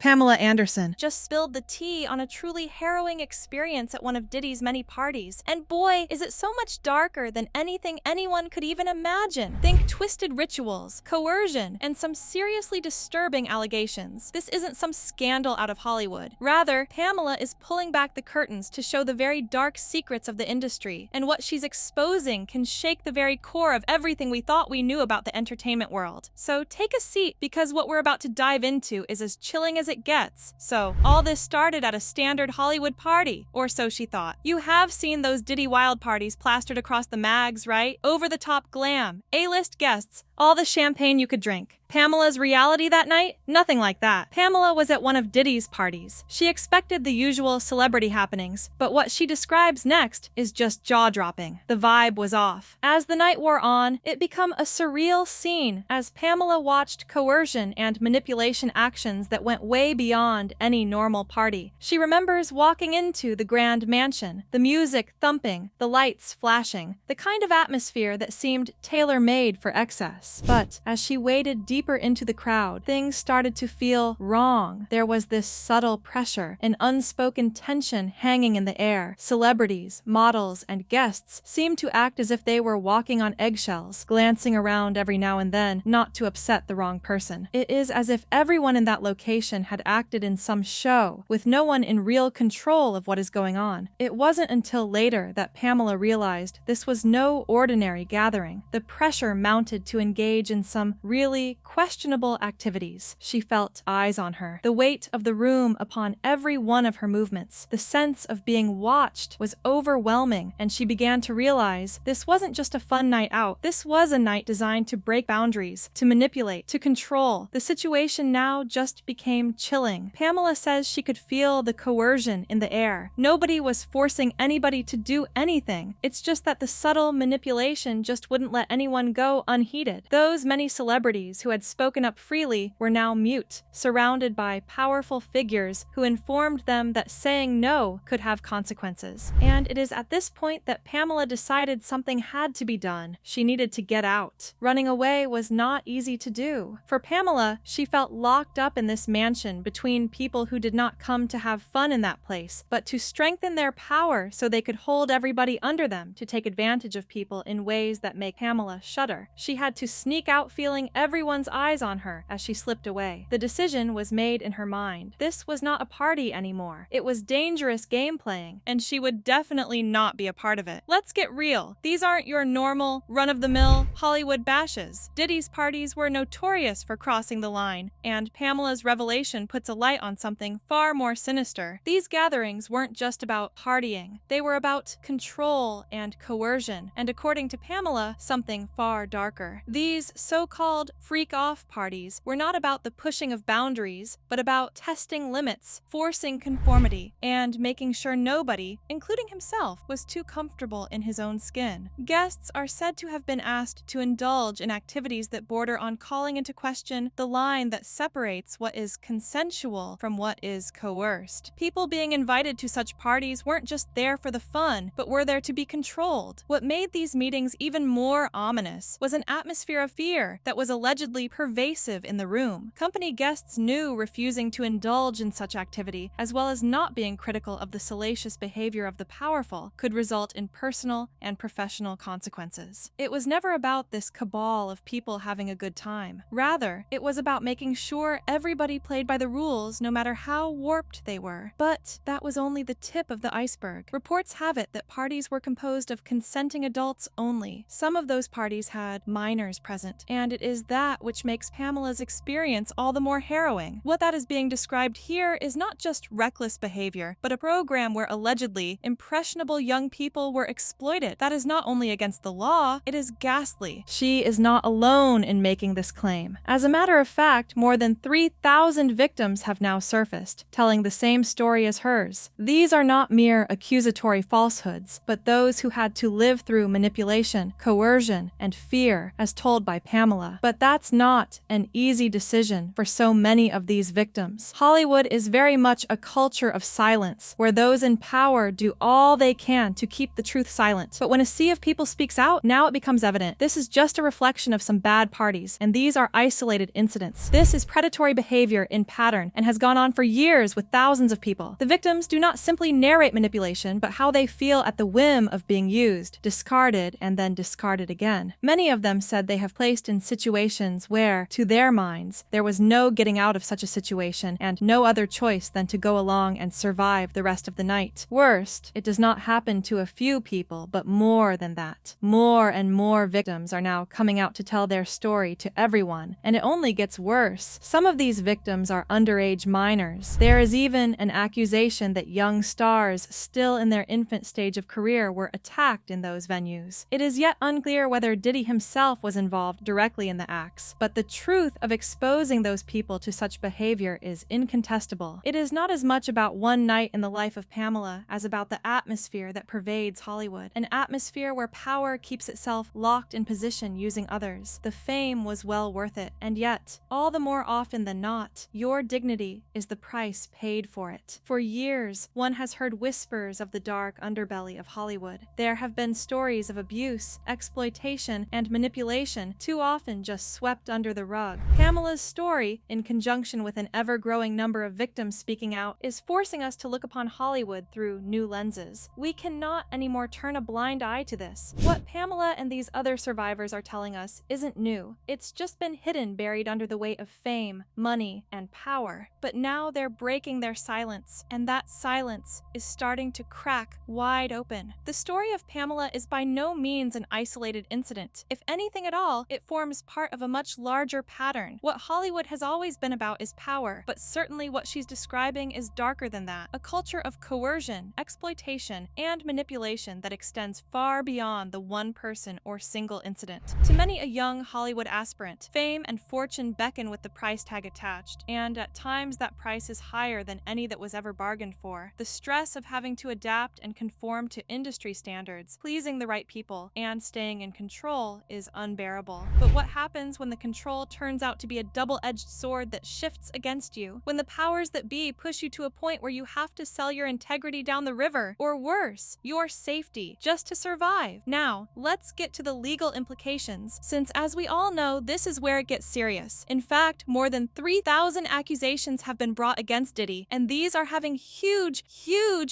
Pamela Anderson just spilled the tea on a truly harrowing experience at one of Diddy's many parties. And boy, is it so much darker than anything anyone could even imagine. Think twisted rituals, coercion, and some seriously disturbing allegations. This isn't some scandal out of Hollywood. Rather, Pamela is pulling back the curtains to show the very dark secrets of the industry, and what she's exposing can shake the very core of everything we thought we knew about the entertainment world. So take a seat, because what we're about to dive into is as chilling as it gets. So, all this started at a standard Hollywood party, or so she thought. You have seen those Diddy Wild parties plastered across the mags, right? Over-the-top glam, A-list guests, all the champagne you could drink. Pamela's reality that night? Nothing like that. Pamela was at one of Diddy's parties. She expected the usual celebrity happenings, but what she describes next is just jaw-dropping. The vibe was off. As the night wore on, it became a surreal scene as Pamela watched coercion and manipulation actions that went way beyond any normal party. She remembers walking into the grand mansion, the music thumping, the lights flashing, the kind of atmosphere that seemed tailor-made for excess. But as she waded deeper into the crowd, things started to feel wrong. There was this subtle pressure, an unspoken tension hanging in the air. Celebrities, models, and guests seemed to act as if they were walking on eggshells, glancing around every now and then, not to upset the wrong person. It is as if everyone in that location had acted in some show, with no one in real control of what is going on. It wasn't until later that Pamela realized this was no ordinary gathering. The pressure mounted to engage in some really questionable activities. She felt eyes on her, the weight of the room upon every one of her movements. The sense of being watched was overwhelming, and she began to realize this wasn't just a fun night out. This was a night designed to break boundaries, to manipulate, to control. The situation now just became chilling. Pamela says she could feel the coercion in the air. Nobody was forcing anybody to do anything. It's just that the subtle manipulation just wouldn't let anyone go unheeded. Those many celebrities who had spoken up freely were now mute, surrounded by powerful figures who informed them that saying no could have consequences. And it is at this point that Pamela decided something had to be done. She needed to get out. Running away was not easy to do. For Pamela, she felt locked up in this mansion between people who did not come to have fun in that place, but to strengthen their power so they could hold everybody under them to take advantage of people in ways that make Pamela shudder. She had to sneak out feeling everyone's eyes on her as she slipped away. The decision was made in her mind. This was not a party anymore. It was dangerous game playing, and she would definitely not be a part of it. Let's get real. These aren't your normal, run-of-the-mill Hollywood bashes. Diddy's parties were notorious for crossing the line, and Pamela's revelation puts a light on something far more sinister. These gatherings weren't just about partying. They were about control and coercion, and according to Pamela, something far darker. These so-called freak-off parties were not about the pushing of boundaries, but about testing limits, forcing conformity, and making sure nobody, including himself, was too comfortable in his own skin. Guests are said to have been asked to indulge in activities that border on calling into question the line that separates what is consensual from what is coerced. People being invited to such parties weren't just there for the fun, but were there to be controlled. What made these meetings even more ominous was an atmosphere of fear that was allegedly pervasive in the room. Company guests knew refusing to indulge in such activity, as well as not being critical of the salacious behavior of the powerful, could result in personal and professional consequences. It was never about this cabal of people having a good time. Rather, it was about making sure everybody played by the rules, no matter how warped they were. But that was only the tip of the iceberg. Reports have it that parties were composed of consenting adults only. Some of those parties had minors present, and it is that which makes Pamela's experience all the more harrowing. What that is being described here is not just reckless behavior, but a program where allegedly impressionable young people were exploited. That is not only against the law, it is ghastly. She is not alone in making this claim. As a matter of fact, more than 3,000 victims have now surfaced, telling the same story as hers. These are not mere accusatory falsehoods, but those who had to live through manipulation, coercion, and fear, as told by Pamela. But that's not not an easy decision for so many of these victims. Hollywood is very much a culture of silence, where those in power do all they can to keep the truth silent. But when a sea of people speaks out, now it becomes evident. This is just a reflection of some bad parties, and these are isolated incidents. This is predatory behavior in pattern and has gone on for years with thousands of people. The victims do not simply narrate manipulation, but how they feel at the whim of being used, discarded, and then discarded again. Many of them said they have placed in situations where, to their minds, there was no getting out of such a situation and no other choice than to go along and survive the rest of the night. Worst, it does not happen to a few people, but more than that. More and more victims are now coming out to tell their story to everyone, and it only gets worse. Some of these victims are underage minors. There is even an accusation that young stars still in their infant stage of career were attacked in those venues. It is yet unclear whether Diddy himself was involved directly in the acts, but the truth of exposing those people to such behavior is incontestable. It is not as much about one night in the life of Pamela as about the atmosphere that pervades Hollywood, an atmosphere where power keeps itself locked in position using others. The fame was well worth it, and yet, all the more often than not, your dignity is the price paid for it. For years, one has heard whispers of the dark underbelly of Hollywood. There have been stories of abuse, exploitation, and manipulation, too often just swept under the rug. Pamela's story, in conjunction with an ever-growing number of victims speaking out, is forcing us to look upon Hollywood through new lenses. We cannot anymore turn a blind eye to this. What Pamela and these other survivors are telling us isn't new. It's just been hidden, buried under the weight of fame, money, and power. But now they're breaking their silence, and that silence is starting to crack wide open. The story of Pamela is by no means an isolated incident. If anything at all, it forms part of a much larger pattern. What Hollywood has always been about is power, but certainly what she's describing is darker than that. A culture of coercion, exploitation, and manipulation that extends far beyond the one person or single incident. To many a young Hollywood aspirant, fame and fortune beckon with the price tag attached, and at times that price is higher than any that was ever bargained for. The stress of having to adapt and conform to industry standards, pleasing the right people, and staying in control is unbearable. But what happens when the control turns out to be a double-edged sword that shifts against you? When the powers that be push you to a point where you have to sell your integrity down the river, or worse, your safety, just to survive. Now, let's get to the legal implications, since as we all know, this is where it gets serious. In fact, more than 3,000 accusations have been brought against Diddy, and these are having huge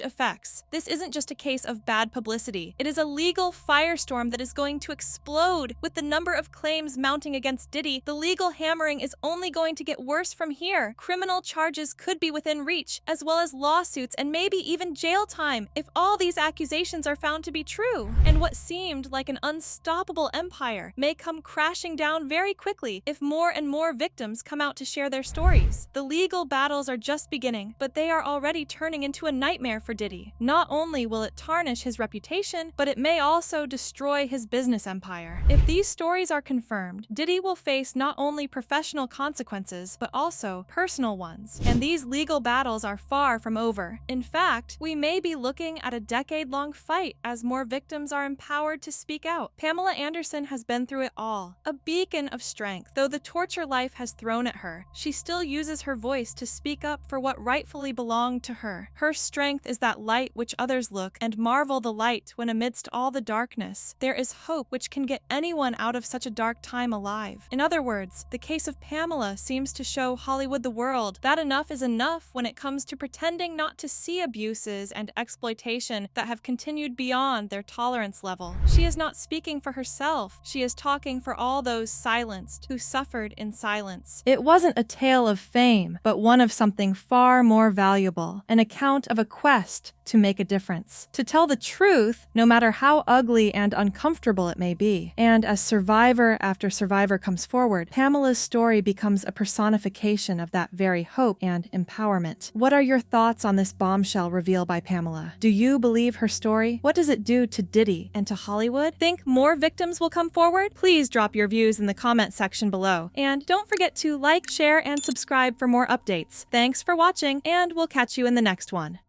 effects. This isn't just a case of bad publicity. It is a legal firestorm that is going to explode. With the number of claims mounting against Diddy, the legal hammering is only going to get worse from here. Criminal charges could be within reach, as well as lawsuits and maybe even jail time if all these accusations are found to be true. And what seemed like an unstoppable empire may come crashing down very quickly if more and more victims come out to share their stories. The legal battles are just beginning, but they are already turning into a nightmare for Diddy. Not only will it tarnish his reputation, but it may also destroy his business empire. If these stories are confirmed, Diddy will face not only professional consequences, but also personal ones. And these legal battles are far from over. In fact, we may be looking at a decade-long fight as more victims are empowered to speak out. Pamela Anderson has been through it all, a beacon of strength. Though the torture life has thrown at her, she still uses her voice to speak up for what rightfully belonged to her. Her strength is that light which others look and marvel the light when amidst all the darkness, there is hope which can get anyone out of such a dark time alive. In other words, the case of Pamela seems to show Hollywood the world that enough is enough when it comes to pretending not to see abuses and exploitation that have continued beyond their tolerance level. She is not speaking for herself. She is talking for all those silenced who suffered in silence. It wasn't a tale of fame, but one of something far more valuable, an account of a quest to make a difference, to tell the truth, no matter how ugly and uncomfortable it may be. And as survivor after survivor comes forward, Pamela's story becomes a personification of that very hope and empowerment. What are your thoughts on this bombshell reveal by Pamela? Do you believe her story? What does it do to Diddy and to Hollywood? Think more victims will come forward? Please drop your views in the comment section below. And don't forget to like, share, and subscribe for more updates. Thanks for watching, and we'll catch you in the next one.